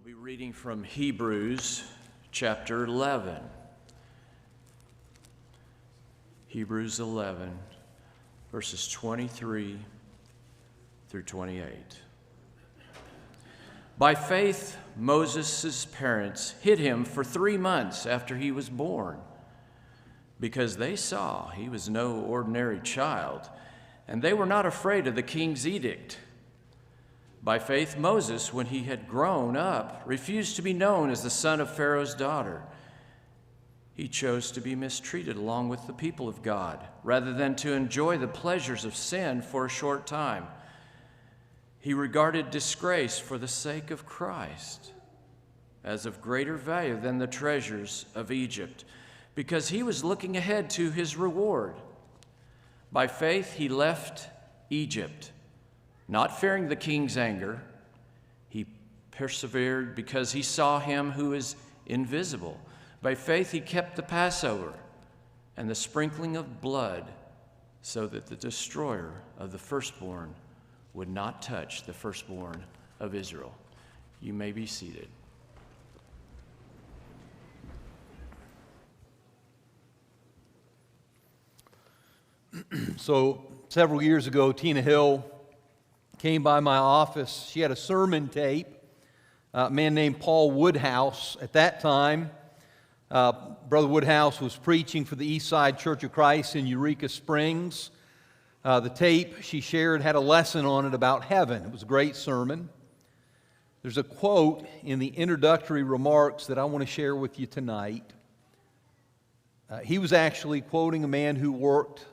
Be reading from Hebrews chapter 11. Hebrews 11, verses 23 through 28. By faith, Moses' parents hid him for 3 months after he was born, because they saw he was no ordinary child, and they were not afraid of the king's edict. By faith, Moses, when he had grown up, refused to be known as the son of Pharaoh's daughter. He chose to be mistreated along with the people of God, rather than to enjoy the pleasures of sin for a short time. He regarded disgrace for the sake of Christ as of greater value than the treasures of Egypt, because he was looking ahead to his reward. By faith, he left Egypt, not fearing the king's anger. He persevered because he saw him who is invisible. By faith, he kept the Passover and the sprinkling of blood, so that the destroyer of the firstborn would not touch the firstborn of Israel. You may be seated. So several years ago, Tina Hill came by my office. She had a sermon tape. A man named Paul Woodhouse. At that time, Brother Woodhouse was preaching for the Eastside Church of Christ in Eureka Springs. The tape she shared had a lesson on it about heaven. It was a great sermon. There's a quote in the introductory remarks that I want to share with you tonight. He was actually quoting a man who worked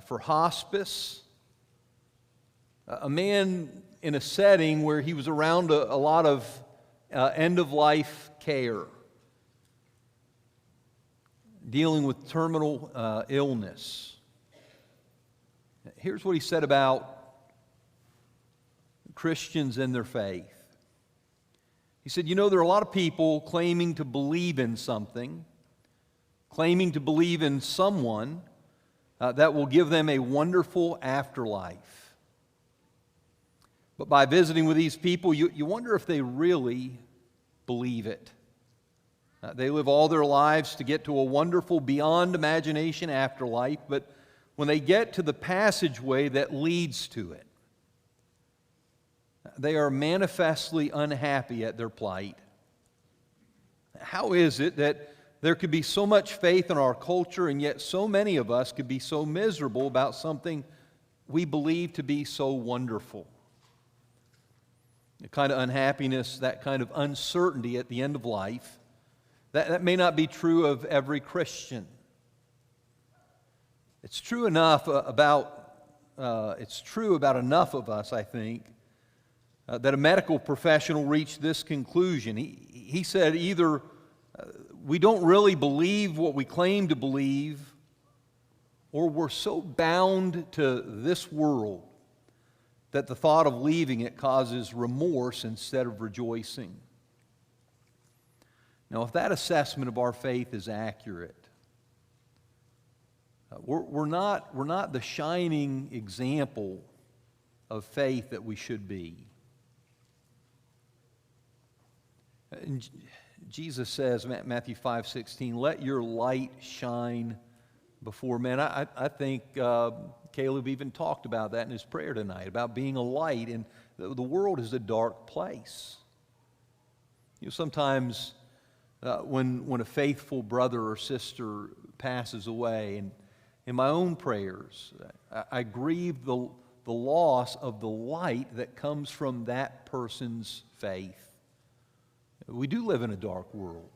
for hospice, a man in a setting where he was around a lot of end-of-life care, dealing with terminal illness. Here's what he said about Christians and their faith. He said, there are a lot of people claiming to believe in something, claiming to believe in someone that will give them a wonderful afterlife. But by visiting with these people, you wonder if they really believe it. They live all their lives to get to a wonderful, beyond imagination afterlife, but when they get to the passageway that leads to it, they are manifestly unhappy at their plight. How is it that there could be so much faith in our culture, and yet so many of us could be so miserable about something we believe to be so wonderful? The kind of unhappiness, that kind of uncertainty at the end of life, that may not be true of every Christian. It's true about enough of us, I think, that a medical professional reached this conclusion. He said either we don't really believe what we claim to believe, or we're so bound to this world that the thought of leaving it causes remorse instead of rejoicing. Now, if that assessment of our faith is accurate, we're not the shining example of faith that we should be. And Jesus says, Matthew 5:16, "Let your light shine before men." I think Caleb even talked about that in his prayer tonight, about being a light. And the world is a dark place. Sometimes when a faithful brother or sister passes away, and in my own prayers, I grieve the loss of the light that comes from that person's faith. We do live in a dark world.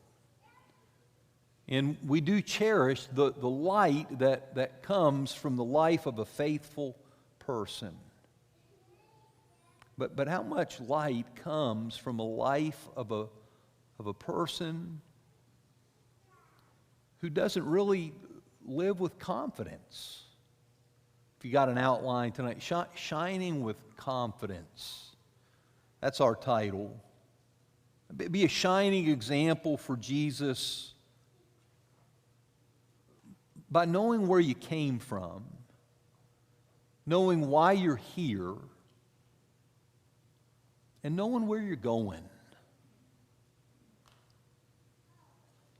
And we do cherish the light that comes from the life of a faithful person. But how much light comes from a life of a person who doesn't really live with confidence? If you got an outline tonight, Shining with Confidence. That's our title. Be a shining example for Jesus by knowing where you came from, knowing why you're here, and knowing where you're going.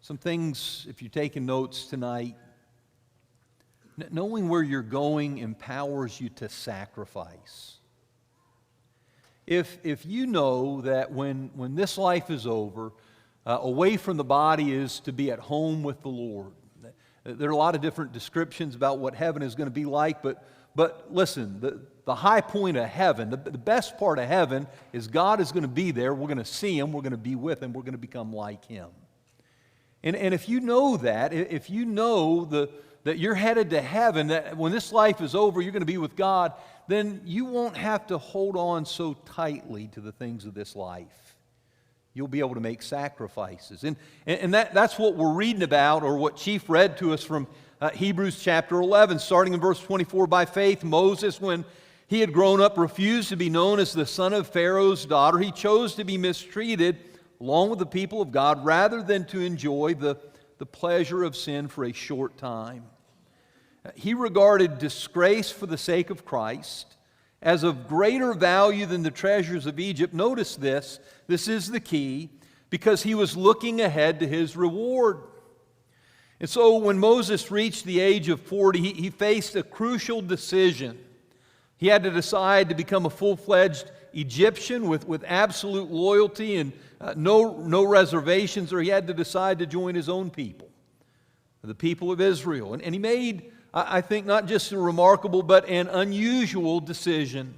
Some things, if you're taking notes tonight, knowing where you're going empowers you to sacrifice. If you know that when this life is over, away from the body is to be at home with the Lord. There are a lot of different descriptions about what heaven is going to be like, but listen, the high point of heaven, the best part of heaven is God is going to be there. We're going to see Him. We're going to be with Him. We're going to become like Him. And if you know that, if you know that you're headed to heaven, that when this life is over, you're going to be with God, then you won't have to hold on so tightly to the things of this life. You'll be able to make sacrifices. And that's what we're reading about, or what Chief read to us from Hebrews chapter 11, starting in verse 24. By faith, Moses, when he had grown up, refused to be known as the son of Pharaoh's daughter. He chose to be mistreated along with the people of God rather than to enjoy the pleasure of sin for a short time. He regarded disgrace for the sake of Christ as of greater value than the treasures of Egypt. Notice this is the key, because he was looking ahead to his reward. And so when Moses reached the age of 40, he faced a crucial decision. He had to decide to become a full-fledged Egyptian with absolute loyalty and no reservations, or he had to decide to join his own people, the people of Israel. And he made, I think, not just a remarkable but an unusual decision.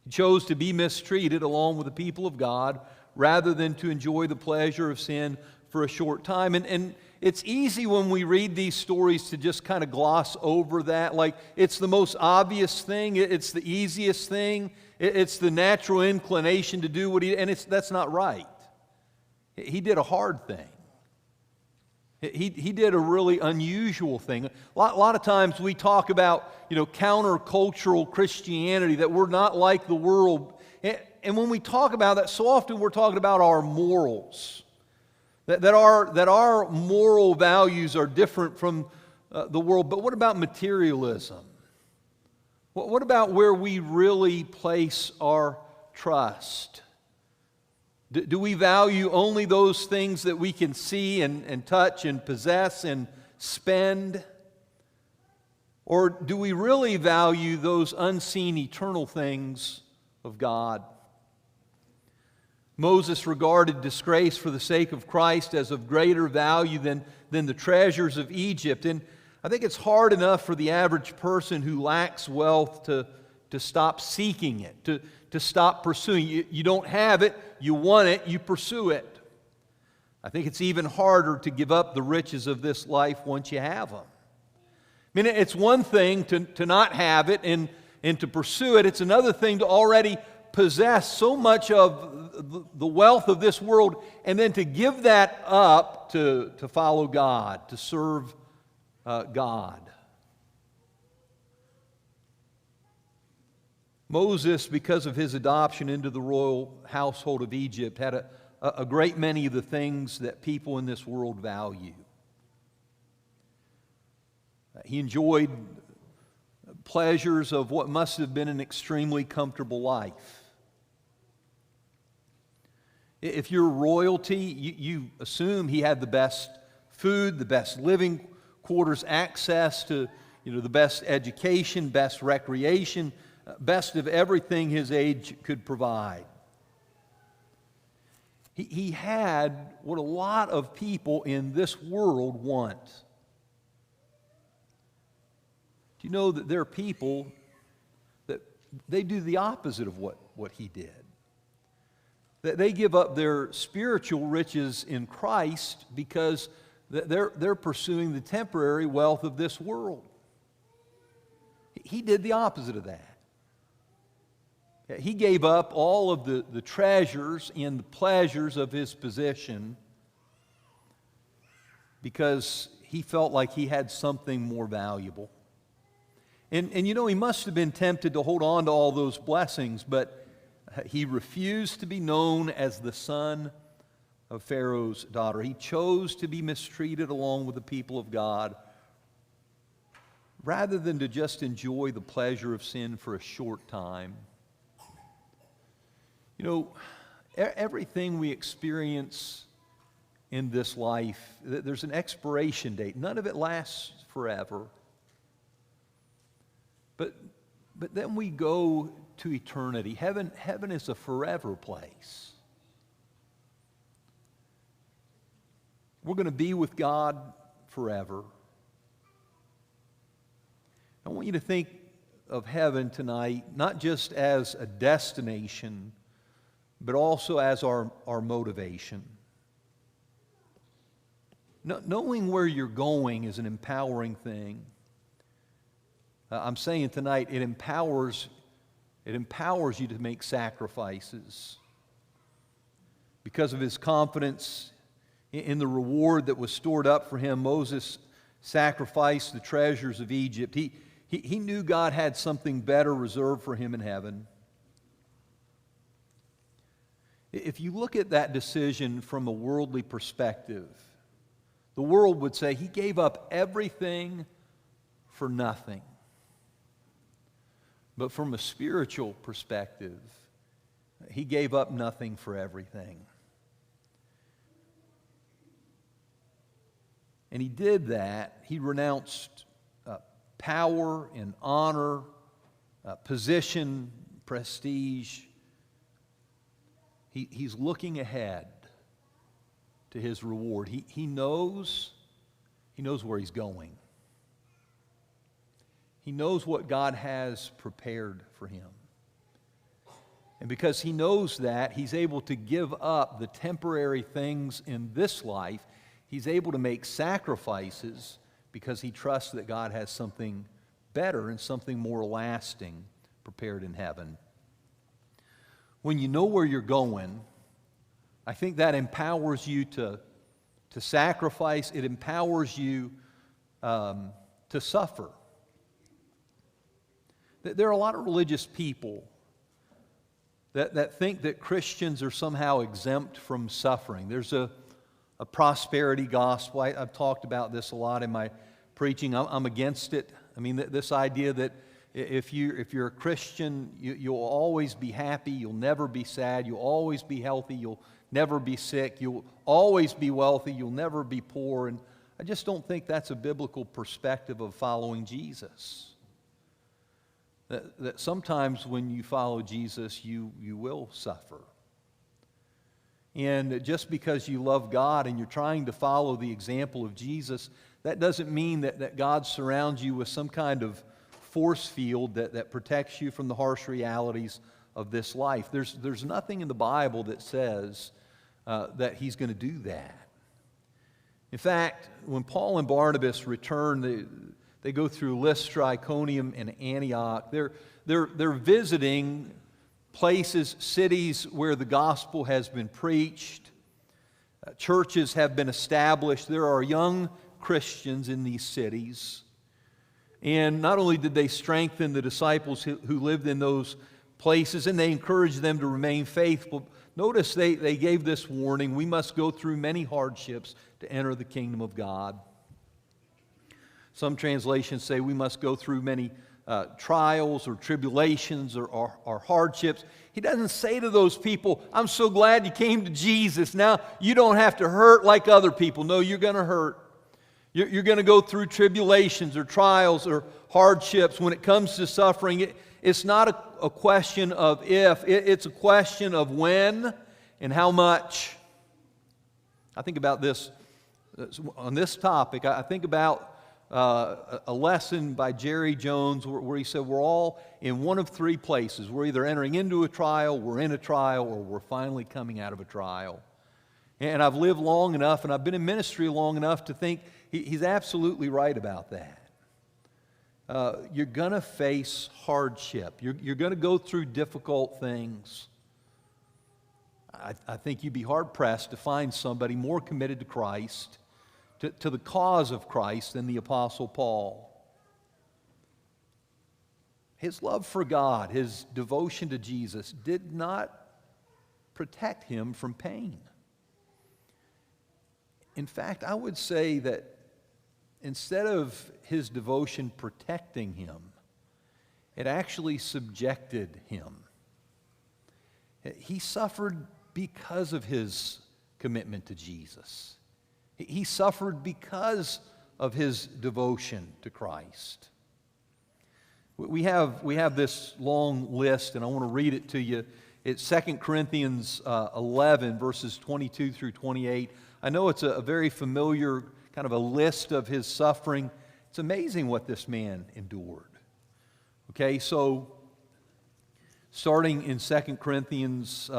He chose to be mistreated along with the people of God rather than to enjoy the pleasure of sin for a short time. And it's easy when we read these stories to just kind of gloss over that. Like, it's the most obvious thing, it's the easiest thing, it's the natural inclination to do what that's not right. He did a hard thing. He did a really unusual thing. A lot of times we talk about, countercultural Christianity, that we're not like the world. And when we talk about that, so often we're talking about our morals. That our moral values are different from the world. But what about materialism? What about where we really place our trust? Do we value only those things that we can see and touch and possess and spend? Or do we really value those unseen eternal things of God? Moses regarded disgrace for the sake of Christ as of greater value than the treasures of Egypt. And I think it's hard enough for the average person who lacks wealth to stop seeking it, to stop pursuing it. You don't have it, you want it, you pursue it. I think it's even harder to give up the riches of this life once you have them. I mean, it's one thing to not have it and to pursue it. It's another thing to already possess so much of the wealth of this world and then to give that up to follow God, to serve God. Moses, because of his adoption into the royal household of Egypt, had a great many of the things that people in this world value. He enjoyed pleasures of what must have been an extremely comfortable life. If you're royalty, you assume he had the best food, the best living quarters, access to the best education, best recreation, best of everything his age could provide. He had what a lot of people in this world want. Do you know that there are people that they do the opposite of what he did? That they give up their spiritual riches in Christ because they're pursuing the temporary wealth of this world. He did the opposite of that. He gave up all of the treasures and the pleasures of his position because he felt like he had something more valuable. And he must have been tempted to hold on to all those blessings, but he refused to be known as the son of Pharaoh's daughter. He chose to be mistreated along with the people of God rather than to just enjoy the pleasure of sin for a short time. Everything we experience in this life, there's an expiration date. None of it lasts forever. But then we go to eternity. Heaven is a forever place. We're going to be with God forever. I want you to think of heaven tonight, not just as a destination, but also as our motivation. Knowing where you're going is an empowering thing. I'm saying tonight, it empowers you to make sacrifices. Because of his confidence in the reward that was stored up for him, Moses sacrificed the treasures of Egypt. He knew God had something better reserved for him in heaven. If you look at that decision from a worldly perspective, the world would say he gave up everything for nothing. But from a spiritual perspective, he gave up nothing for everything. And he did that. He renounced power and honor, position, prestige. He's looking ahead to his reward. He knows where he's going. He knows what God has prepared for him. And because he knows that, he's able to give up the temporary things in this life. He's able to make sacrifices because he trusts that God has something better and something more lasting prepared in heaven. When you know where you're going, I think that empowers you to sacrifice. It empowers you to suffer. There are a lot of religious people that think that Christians are somehow exempt from suffering. There's a prosperity gospel. I've talked about this a lot in my preaching. I'm against it. I mean, this idea that if you're a Christian, you'll always be happy, you'll never be sad, you'll always be healthy, you'll never be sick, you'll always be wealthy, you'll never be poor. And I just don't think that's a biblical perspective of following Jesus. That sometimes when you follow Jesus, you will suffer. And just because you love God and you're trying to follow the example of Jesus, that doesn't mean that God surrounds you with some kind of force field that protects you from the harsh realities of this life. There's nothing in the Bible that says that He's going to do that. In fact, when Paul and Barnabas return, they go through Lystra, Iconium, and Antioch. They're visiting places, cities where the gospel has been preached. Churches have been established. There are young Christians in these cities. And not only did they strengthen the disciples who lived in those places, and they encouraged them to remain faithful, notice they gave this warning: we must go through many hardships to enter the kingdom of God. Some translations say we must go through many trials or tribulations or hardships. He doesn't say to those people, I'm so glad you came to Jesus. Now you don't have to hurt like other people. No, you're going to hurt. You're going to go through tribulations or trials or hardships. When it comes to suffering, it's not a question of if, it's a question of when and how much. I think about this, on this topic, I think about a lesson by Jerry Jones where he said we're all in one of three places. We're either entering into a trial, we're in a trial, or we're finally coming out of a trial. And I've lived long enough and I've been in ministry long enough to think he's absolutely right about that. You're going to face hardship. You're going to go through difficult things. I think you'd be hard-pressed to find somebody more committed to Christ, to the cause of Christ, than the Apostle Paul. His love for God, his devotion to Jesus, did not protect him from pain. In fact, I would say that instead of his devotion protecting him, it actually subjected him. He suffered because of his commitment to Jesus. He suffered because of his devotion to Christ. We have this long list, and I want to read it to you. It's 2 Corinthians 11, verses 22 through 28. I know it's a very familiar kind of a list of his suffering. It's amazing what this man endured. Okay, so starting in 2 Corinthians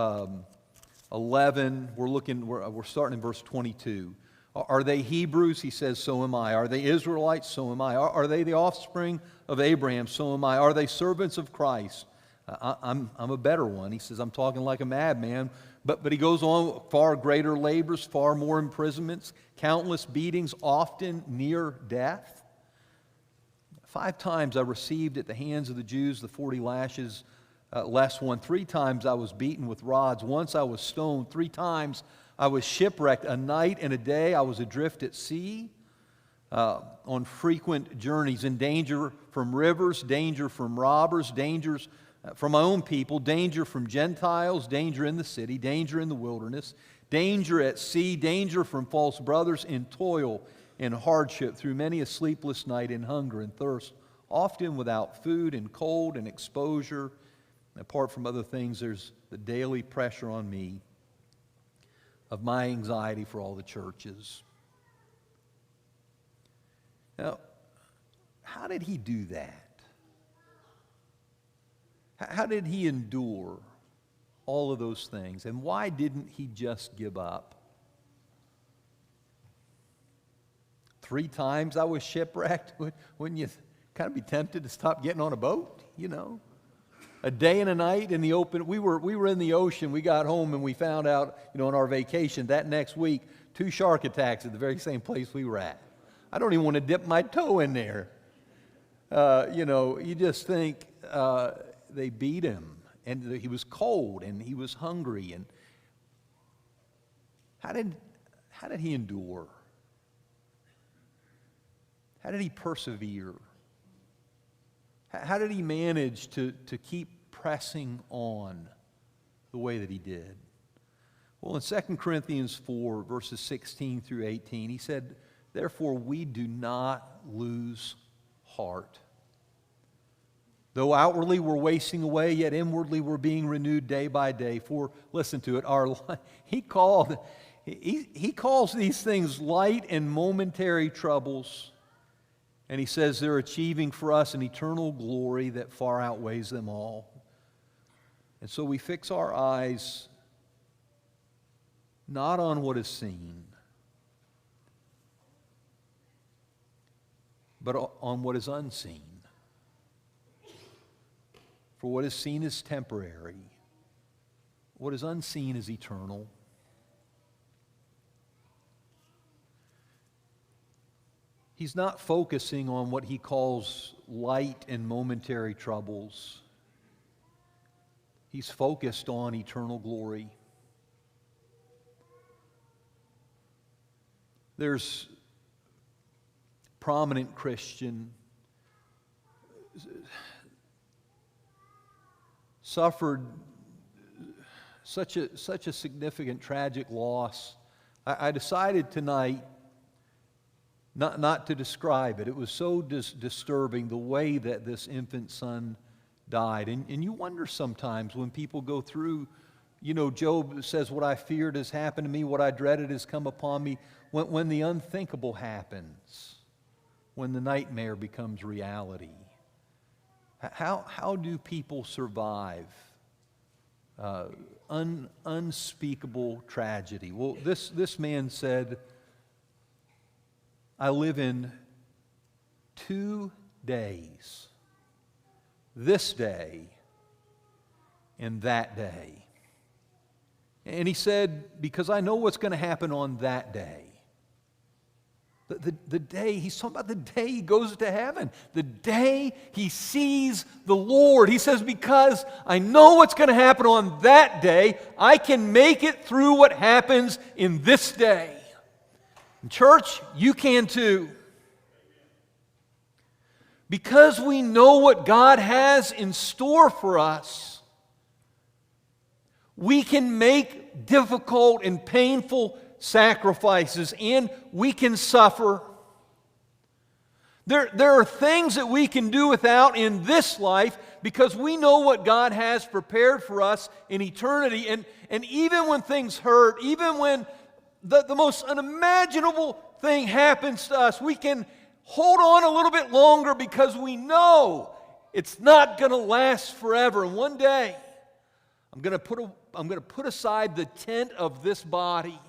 11, we're starting in verse 22. Are they Hebrews? He says, so am I. Are they Israelites? So am I. Are they the offspring of Abraham? So am I. Are they servants of Christ? I'm a better one. He says, I'm talking like a madman. But he goes on, far greater labors, far more imprisonments, countless beatings, often near death. 5 times I received at the hands of the Jews the 40 lashes, less one. 3 times I was beaten with rods. Once I was stoned. 3 times I was shipwrecked. A night and a day I was adrift at sea, on frequent journeys, in danger from rivers, danger from robbers, dangers from my own people, danger from Gentiles, danger in the city, danger in the wilderness, danger at sea, danger from false brothers, in toil and hardship, through many a sleepless night, in hunger and thirst, often without food, and cold and exposure. And apart from other things, there's the daily pressure on me of my anxiety for all the churches. Now, how did he do that? How did he endure all of those things? And why didn't he just give up? 3 times I was shipwrecked. Wouldn't you kind of be tempted to stop getting on a boat, you know? A day and a night in the open. We were in the ocean. We got home and we found out, on our vacation that next week, 2 shark attacks at the very same place we were at. I don't even want to dip my toe in there. You just think they beat him, and he was cold, and he was hungry. And how did he endure? How did he persevere? How did he manage to keep pressing on the way that he did? Well, in 2 Corinthians 4, verses 16 through 18, he said, therefore we do not lose heart. Though outwardly we're wasting away, yet inwardly we're being renewed day by day. For, listen to it, he calls these things light and momentary troubles. And he says they're achieving for us an eternal glory that far outweighs them all. And so we fix our eyes not on what is seen, but on what is unseen. For what is seen is temporary. What is unseen is eternal. He's not focusing on what he calls light and momentary troubles. He's focused on eternal glory. There's a prominent Christian suffered such a significant tragic loss. I decided tonight not to describe it. It was so disturbing the way that this infant son died. And you wonder sometimes when people go through, Job says, what I feared has happened to me, what I dreaded has come upon me. When the unthinkable happens, when the nightmare becomes reality, how do people survive unspeakable tragedy? Well, this man said, I live in 2 days, this day and that day. And he said, because I know what's going to happen on that day. The day, he's talking about the day he goes to heaven, the day he sees the Lord. He says, because I know what's going to happen on that day, I can make it through what happens in this day. And church, you can too. Because we know what God has in store for us, we can make difficult and painful sacrifices, and we can suffer. There are things that we can do without in this life because we know what God has prepared for us in eternity. And even when things hurt, even when the most unimaginable thing happens to us, we can hold on a little bit longer because we know it's not going to last forever. And one day, I'm going to put aside the tent of this body.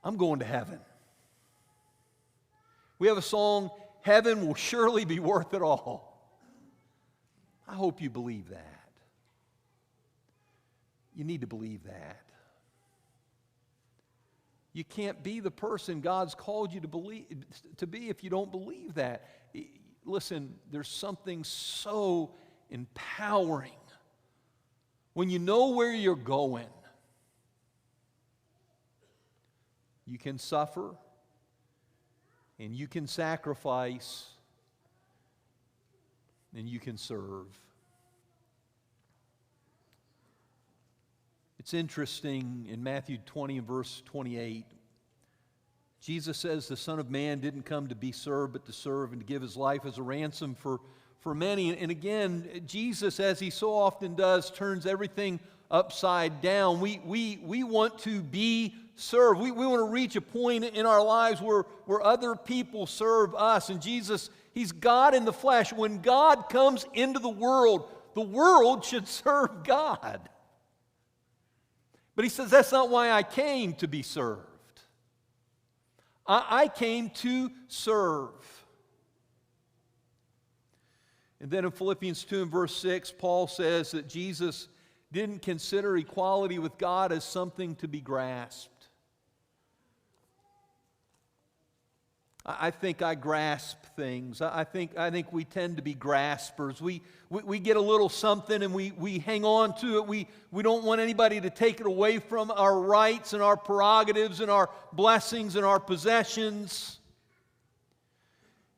I'm going to heaven. We have a song, "Heaven will surely be worth it all." I hope you believe that. You need to believe that. You can't be the person God's called you to be if you don't believe that. Listen, there's something so empowering when you know where you're going. You can suffer and you can sacrifice and you can serve. It's interesting in Matthew 20 and verse 28, Jesus says the Son of Man didn't come to be served, but to serve and to give his life as a ransom for many. And again, Jesus, as he so often does, turns everything upside down. We want to be served. We want to reach a point in our lives where other people serve us. And Jesus, he's God in the flesh. When God comes into the world should serve God. But he says, that's not why I came to be served. I came to serve. And then in Philippians 2 and verse 6, Paul says that Jesus didn't consider equality with God as something to be grasped. I think I grasp things. I think we tend to be graspers. We get a little something and we hang on to it. We don't want anybody to take it away from our rights and our prerogatives and our blessings and our possessions.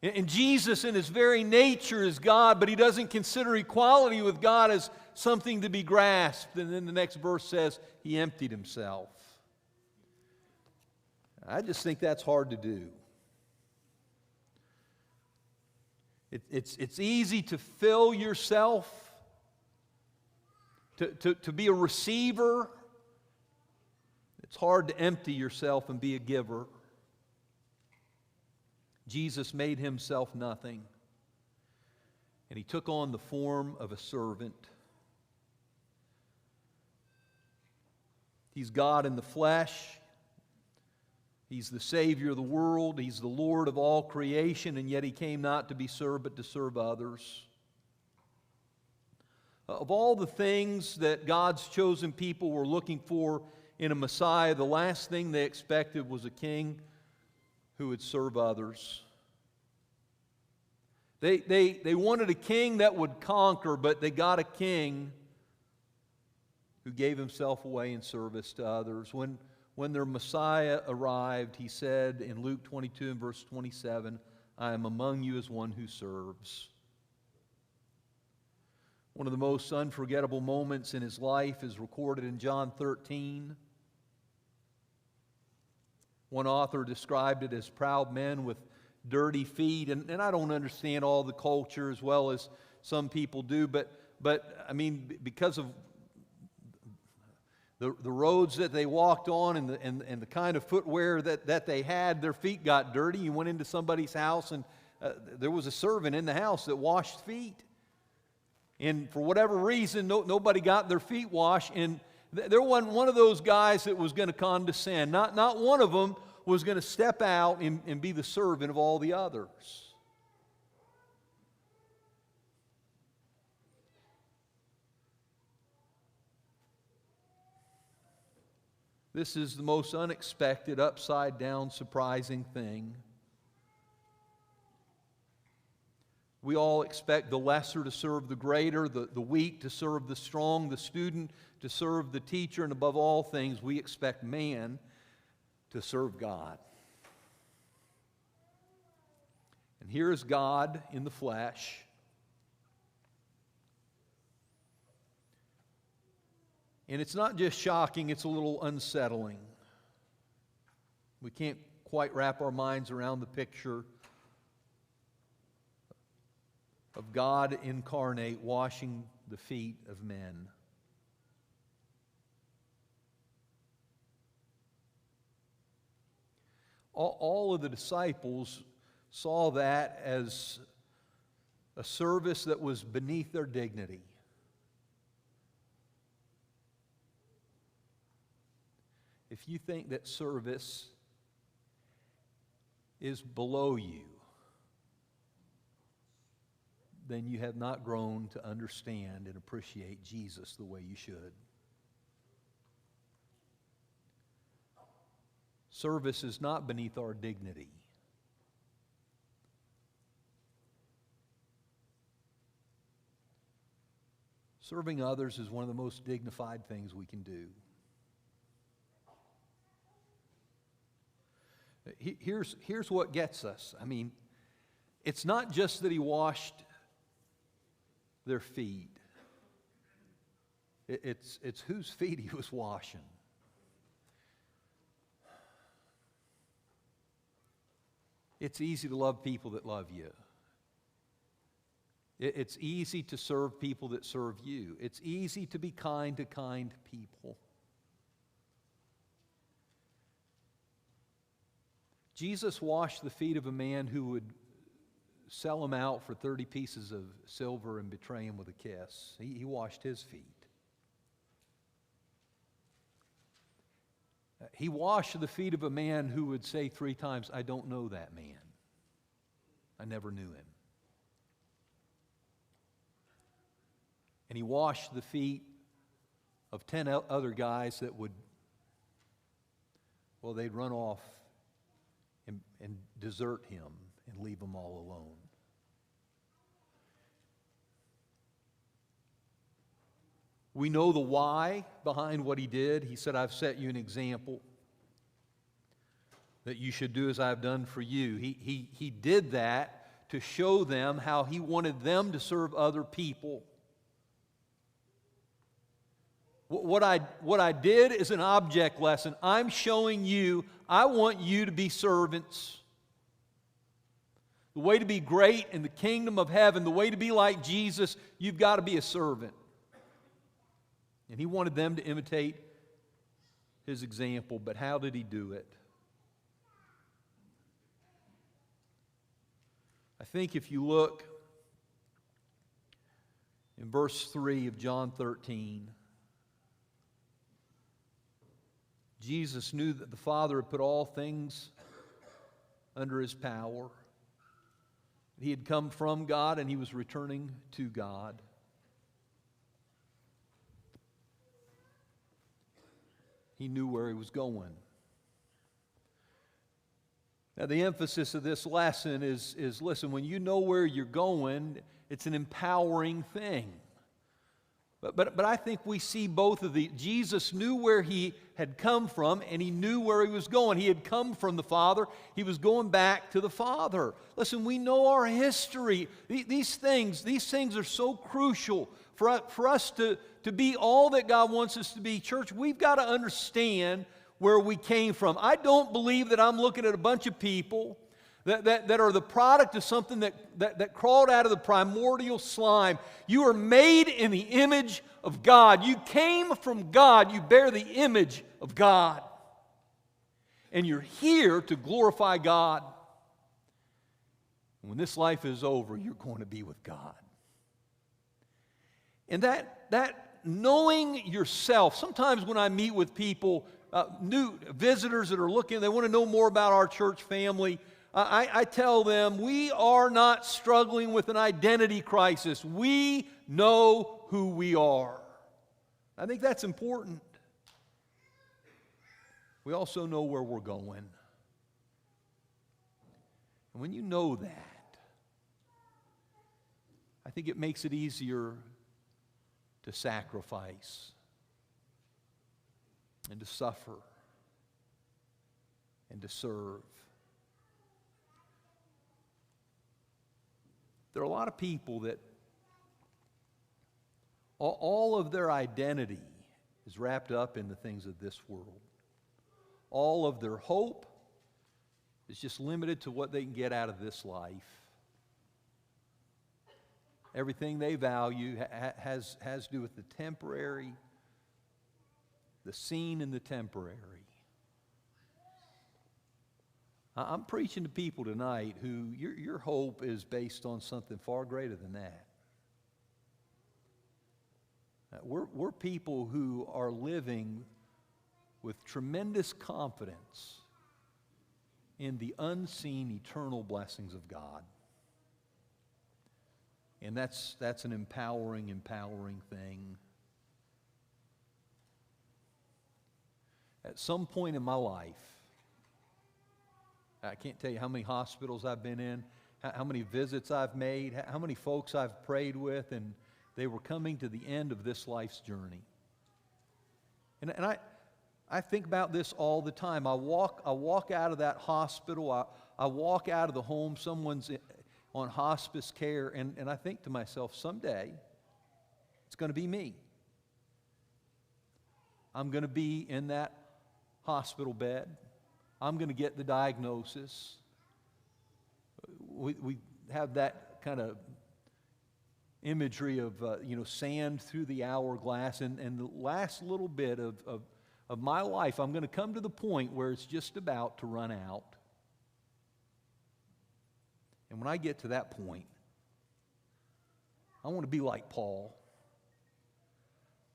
And Jesus in his very nature is God, but he doesn't consider equality with God as something to be grasped. And then the next verse says he emptied himself. I just think that's hard to do. It's easy to fill yourself, to be a receiver. It's hard to empty yourself and be a giver. Jesus made himself nothing, and he took on the form of a servant. He's God in the flesh. He's the Savior of the world. He's the Lord of all creation, and yet he came not to be served, but to serve others. Of all the things that God's chosen people were looking for in a Messiah, the last thing they expected was a king who would serve others. They wanted a king that would conquer, but they got a king who gave himself away in service to others. When their Messiah arrived, he said in Luke 22 and verse 27, "I am among you as one who serves." One of the most unforgettable moments in his life is recorded in John 13. One author described it as proud men with dirty feet, and I don't understand all the culture as well as some people do, but I mean, because of the roads that they walked on and the kind of footwear that they had, their feet got dirty. You went into somebody's house and there was a servant in the house that washed feet. And for whatever reason, nobody got their feet washed. And there wasn't one of those guys that was going to condescend. Not one of them was going to step out and be the servant of all the others. This is the most unexpected, upside-down, surprising thing. We all expect the lesser to serve the greater, the weak to serve the strong, the student to serve the teacher, and above all things, we expect man to serve God. And here is God in the flesh. And it's not just shocking, it's a little unsettling. We can't quite wrap our minds around the picture of God incarnate washing the feet of men. All of the disciples saw that as a service that was beneath their dignity. If you think that service is below you, then you have not grown to understand and appreciate Jesus the way you should. Service is not beneath our dignity. Serving others is one of the most dignified things we can do. Here's what gets us. I mean, it's not just that he washed their feet. It's whose feet he was washing. It's easy to love people that love you. It's easy to serve people that serve you. It's easy to be kind to kind people. Jesus washed the feet of a man who would sell him out for 30 pieces of silver and betray him with a kiss. He washed his feet. He washed the feet of a man who would say 3 times, "I don't know that man. I never knew him." And he washed the feet of 10 other guys that would, well, they'd run off and desert him and leave him all alone. We know the why behind what he did. He said, "I've set you an example that you should do as I've done for you." He did that to show them how he wanted them to serve other people. What I did is an object lesson. I'm showing you, I want you to be servants. The way to be great in the kingdom of heaven, the way to be like Jesus, you've got to be a servant. And he wanted them to imitate his example, but how did he do it? I think if you look in verse 3 of John 13, Jesus knew that the Father had put all things under his power. He had come from God and he was returning to God. He knew where he was going. Now, the emphasis of this lesson is listen, when you know where you're going, it's an empowering thing. But I think we see both of the. Jesus knew where he had come from and he knew where he was going. He had come from the Father. He was going back to the Father. Listen, we know our history. These things are so crucial for us to be all that God wants us to be. Church, we've got to understand where we came from. I don't believe that I'm looking at a bunch of people that are the product of something that crawled out of the primordial slime. You are made in the image of God. You came from God. You bear the image of God. And you're here to glorify God. And when this life is over, you're going to be with God. And that knowing yourself, sometimes when I meet with people, new visitors that are looking, they want to know more about our church family, I tell them, we are not struggling with an identity crisis. We know who we are. I think that's important. We also know where we're going. And when you know that, I think it makes it easier to sacrifice and to suffer and to serve. There are a lot of people that all of their identity is wrapped up in the things of this world. All of their hope is just limited to what they can get out of this life. Everything they value has to do with the temporary, the seen and the temporary. I'm preaching to people tonight who your hope is based on something far greater than that. We're people who are living with tremendous confidence in the unseen eternal blessings of God. And that's an empowering thing. At some point in my life, I can't tell you how many hospitals I've been in, how many visits I've made, how many folks I've prayed with, and they were coming to the end of this life's journey. And I think about this all the time. I walk out of that hospital, I walk out of the home, someone's on hospice care, and I think to myself, someday it's going to be me. I'm going to be in that hospital bed. I'm going to get the diagnosis. We have that kind of imagery of sand through the hourglass, and the last little bit of my life, I'm going to come to the point where it's just about to run out. And when I get to that point, I want to be like Paul.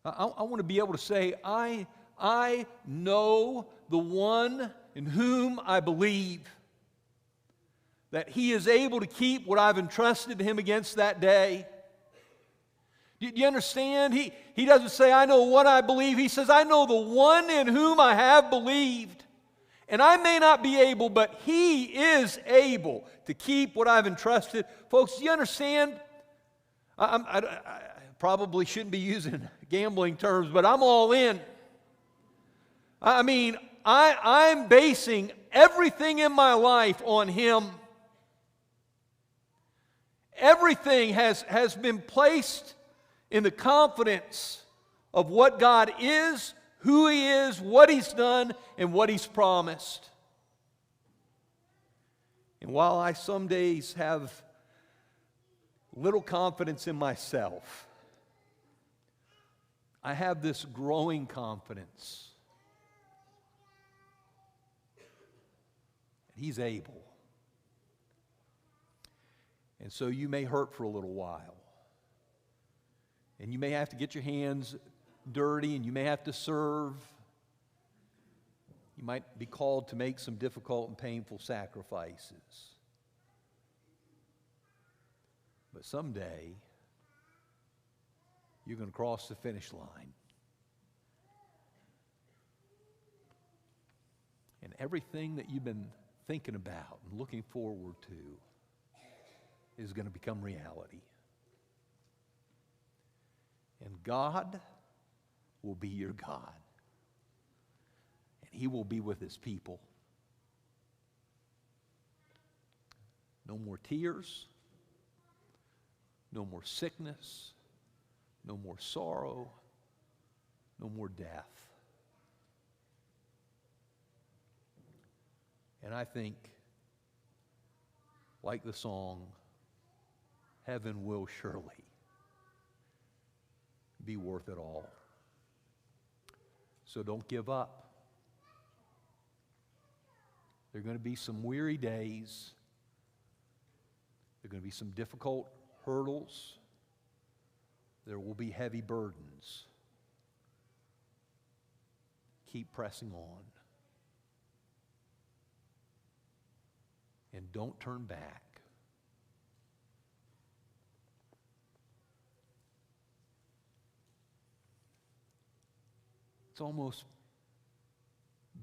I want to be able to say, I know the one in whom I believe, that he is able to keep what I've entrusted to him against that day. Do you understand? He doesn't say, I know what I believe. He says, I know the one in whom I have believed. And I may not be able, but he is able to keep what I've entrusted. Folks, do you understand? I probably shouldn't be using gambling terms, but I'm all in. I mean, I'm basing everything in my life on him. Everything has been placed in the confidence of what God is, who he is, what he's done, and what he's promised. And while I some days have little confidence in myself, I have this growing confidence. He's able. And so you may hurt for a little while. And you may have to get your hands dirty, and you may have to serve. You might be called to make some difficult and painful sacrifices. But someday, you're going to cross the finish line. And everything that you've been thinking about and looking forward to is going to become reality. And God will be your God. And he will be with his people. No more tears. No more sickness. No more sorrow. No more death. And I think, like the song, heaven will surely be worth it all. So don't give up. There are going to be some weary days. There are going to be some difficult hurdles. There will be heavy burdens. Keep pressing on. And don't turn back. It's almost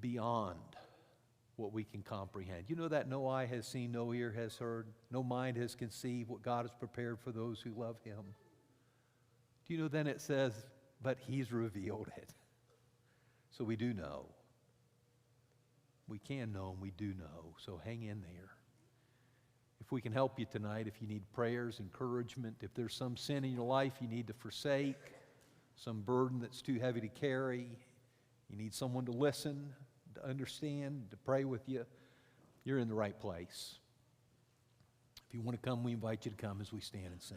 beyond what we can comprehend. You know that no eye has seen, no ear has heard, no mind has conceived what God has prepared for those who love him. Do you know then it says, but he's revealed it. So we do know. We can know and we do know. So hang in there. If we can help you tonight, if you need prayers, encouragement, if there's some sin in your life you need to forsake, some burden that's too heavy to carry, you need someone to listen, to understand, to pray with you, you're in the right place. If you want to come, we invite you to come as we stand and sing.